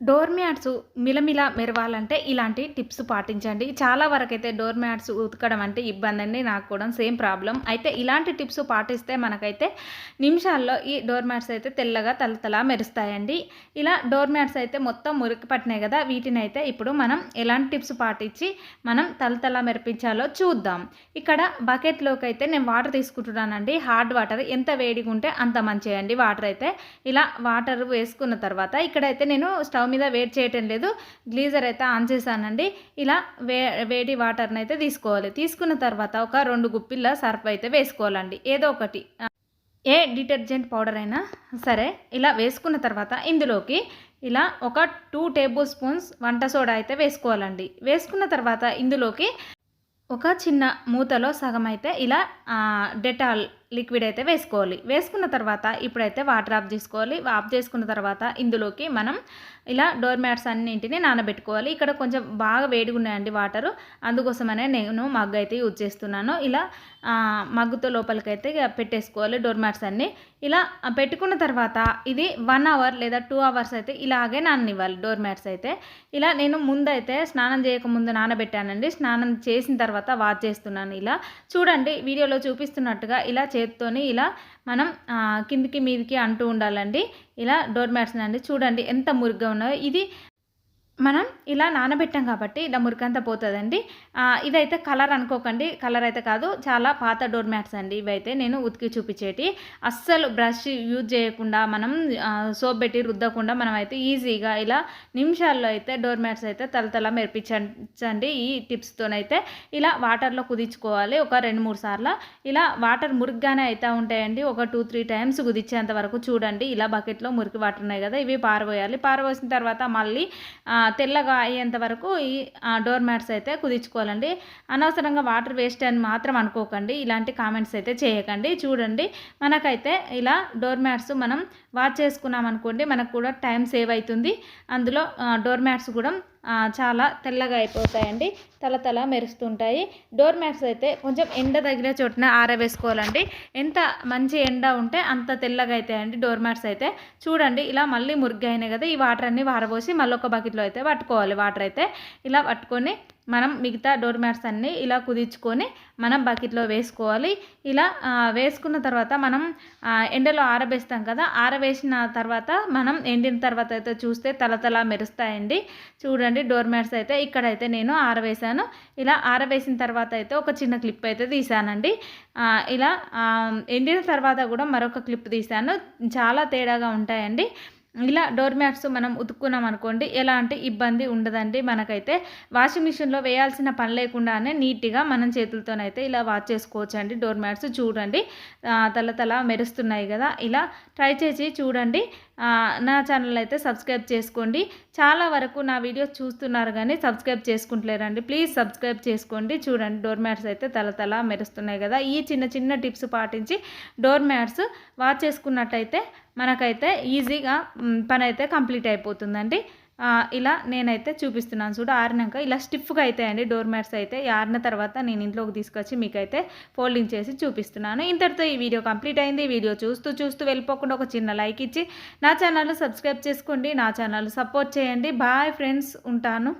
Door mats మిలమిల మెరవాలంటే ఇలాంటి tips పాటించండి. చాలా వరకైతే డోర్ మ్యాట్స్ ఉతకడం అంటే ఇబ్బందండి. నాకు కూడా సేమ్ ప్రాబ్లమ్. అయితే ఇలాంటి టిప్స్ పాటిస్తే మనకైతే నిమిషాల్లో ఈ డోర్ మ్యాట్స్ అయితే తెల్లగా తళతళ మెరుస్తాయండి. ఇలా డోర్ మ్యాట్స్ అయితే మొత్తం మురికి పట్టినాయి కదా! వీటినైతే ఇప్పుడు మనం ఎలాంటి టిప్స్ పాటించి మనం తళతళ మెరిపించాలో చూద్దాం. ఇక్కడ బకెట్‌లోకి అయితే నేను వాటర్ తీసుకుంటున్నానండి. హార్డ్ వాటర్ ఎంత వేడిగా ఉంటే అంత మంచిదండి వాటర్ అయితే. ఇలా వాటర్ వేసుకున్న తర్వాత ఇక్కడైతే నేను స్టవ్ మీద వేడి చేయటం లేదు. గ్లీజర్ అయితే ఆన్ చేశానండి. ఇలా వేడి వాటర్ని అయితే తీసుకోవాలి. తీసుకున్న తర్వాత ఒక 2 గుప్పిళ్ళ సర్ఫ్ అయితే వేసుకోవాలండి. ఏదో ఒకటి ఏ డిటర్జెంట్ పౌడర్ అయినా సరే ఇలా వేసుకున్న తర్వాత ఇందులోకి ఇలా ఒక 2 టేబుల్ స్పూన్స్ వంట సోడా అయితే వేసుకోవాలండి. వేసుకున్న తర్వాత ఇందులోకి ఒక చిన్న మూతలో సగం అయితే ఇలా డెటాల్ లిక్విడ్ అయితే వేసుకోవాలి. వేసుకున్న తర్వాత ఇప్పుడైతే వాటర్ ఆఫ్ చేసుకోవాలి. ఆఫ్ చేసుకున్న తర్వాత ఇందులోకి మనం ఇలా డోర్ మ్యాట్స్ అన్నింటినీ నానబెట్టుకోవాలి. ఇక్కడ కొంచెం బాగా వేడిగా ఉన్నాయండి వాటరు. అందుకోసమనే నేను మగ్గు అయితే యూజ్ చేస్తున్నాను. ఇలా మగ్గుతో లోపలికైతే పెట్టేసుకోవాలి డోర్ మ్యాట్స్ అన్నీ. ఇలా పెట్టుకున్న తర్వాత ఇది 1 అవర్ లేదా 2 అవర్స్ అయితే ఇలాగే నాననివ్వాలి డోర్ మ్యాట్స్ అయితే. ఇలా నేను ముందైతే స్నానం చేయకముందు నానబెట్టానండి. స్నానం చేసిన తర్వాత వాష్ చేస్తున్నాను. ఇలా చూడండి వీడియోలో చూపిస్తున్నట్టుగా ఇలా చేత్తోని ఇలా మనం కిందికి మీదికి అంటూ ఉండాలండి. ఇలా డోర్ మ్యాట్స్ని అండి చూడండి ఎంత మురిగ్గా ఉన్నాయో. ఇది మనం ఇలా నానబెట్టాం కాబట్టి ఇలా మురికంతా పోతుందండి. ఇదైతే కలర్ అనుకోకండి, కలర్ అయితే కాదు, చాలా పాత డోర్ మ్యాట్స్ అండి ఇవైతే నేను ఉతికి చూపించేటి. అస్సలు బ్రష్ యూజ్ చేయకుండా మనం సోప్ పెట్టి రుద్దకుండా మనం అయితే ఈజీగా ఇలా నిమిషాల్లో అయితే డోర్ మ్యాట్స్ అయితే తలతల మెరిపించండి. ఈ టిప్స్తోనైతే ఇలా వాటర్లో కుదించుకోవాలి ఒక 2-3 సార్లు. ఇలా వాటర్ మురిగ్గానే అయితే ఉంటాయండి. ఒక 2-3 టైమ్స్ కుదించేంత వరకు చూడండి. ఇలా బకెట్లో మురికి వాటర్ ఉన్నాయి కదా, ఇవి పారబోయాలి. పారబోసిన తర్వాత మళ్ళీ తెల్లగా అయ్యేంత వరకు ఈ డోర్ మ్యాట్స్ అయితే కుదించుకోవాలండి. అనవసరంగా వాటర్ వేస్ట్ అని మాత్రం అనుకోకండి. ఇలాంటి కామెంట్స్ అయితే చేయకండి. చూడండి మనకైతే ఇలా డోర్ మ్యాట్స్ మనం వాష్ చేసుకున్నాం అనుకోండి, మనకు కూడా టైం సేవ్ అవుతుంది. అందులో డోర్ మ్యాట్స్ కూడా చాలా తెల్లగా అయిపోతాయండి, తలతల మెరుస్తుంటాయి. డోర్ మ్యాట్స్ అయితే కొంచెం ఎండ తగిలే చోటున ఆరవేసుకోవాలండి. ఎంత మంచి ఎండ ఉంటే అంత తెల్లగా అవుతాయండి డోర్ మ్యాట్స్ అయితే. చూడండి ఇలా మళ్ళీ మురిగ్గా అయినాయి కదా, ఈ వాటర్ అన్నీ వారబోసి మళ్ళీ ఒక బకెట్లో అయితే పట్టుకోవాలి. వాటర్ అయితే ఇలా పట్టుకొని మనం మిగతా డోర్ మ్యాట్స్ అన్నీ ఇలా కుదించుకొని మనం బకెట్లో వేసుకోవాలి. ఇలా వేసుకున్న తర్వాత మనం ఎండలో ఆరబేస్తాం కదా, ఆరవేసిన తర్వాత మనం ఎండిన తర్వాత అయితే చూస్తే తలతల మెరుస్తాయండి. చూడండి డోర్ మ్యాట్స్ అయితే ఇక్కడైతే నేను ఆరవేశాను. ఇలా ఆరవేసిన తర్వాత అయితే ఒక చిన్న క్లిప్ అయితే తీసానండి. ఇలా ఎండిన తర్వాత కూడా మరొక క్లిప్ తీసాను. చాలా తేడాగా ఉంటాయండి. ఇలా డోర్ మ్యాట్స్ మనం ఉతుక్కున్నాం అనుకోండి ఎలాంటి ఇబ్బంది ఉండదండి. మనకైతే వాషింగ్ మిషన్లో వేయాల్సిన పని లేకుండానే నీట్గా మనం చేతులతోనైతే ఇలా వాష్ చేసుకోవచ్చండి డోర్ మ్యాట్స్. చూడండి తల మెరుస్తున్నాయి కదా, ఇలా ట్రై చేసి చూడండి. నా ఛానల్ అయితే సబ్స్క్రైబ్ చేసుకోండి. చాలా వరకు నా వీడియోస్ చూస్తున్నారు కానీ సబ్స్క్రైబ్ చేసుకుంటలేరండి. ప్లీజ్ సబ్స్క్రైబ్ చేసుకోండి. చూడండి డోర్ మ్యాట్స్ అయితే తల మెరుస్తున్నాయి కదా. ఈ చిన్న చిన్న టిప్స్ పాటించి డోర్ మ్యాట్స్ వాష్ చేసుకున్నట్టయితే మనకైతే ఈజీగా పని అయితే కంప్లీట్ అయిపోతుందండి. ఇలా నేనైతే చూపిస్తున్నాను చూడు. ఆరినాక ఇలా స్టిఫ్గా అవుతాయండి డోర్ మ్యాట్స్ అయితే. ఆరిన తర్వాత నేను ఇంట్లోకి తీసుకొచ్చి మీకైతే ఫోల్డింగ్ చేసి చూపిస్తున్నాను. ఇంతటితో ఈ వీడియో కంప్లీట్ అయింది. వీడియో చూస్తూ వెళ్ళిపోకుండా ఒక చిన్న లైక్ ఇచ్చి నా ఛానల్ సబ్స్క్రైబ్ చేసుకోండి. నా ఛానల్ సపోర్ట్ చేయండి. బాయ్ ఫ్రెండ్స్, ఉంటాను.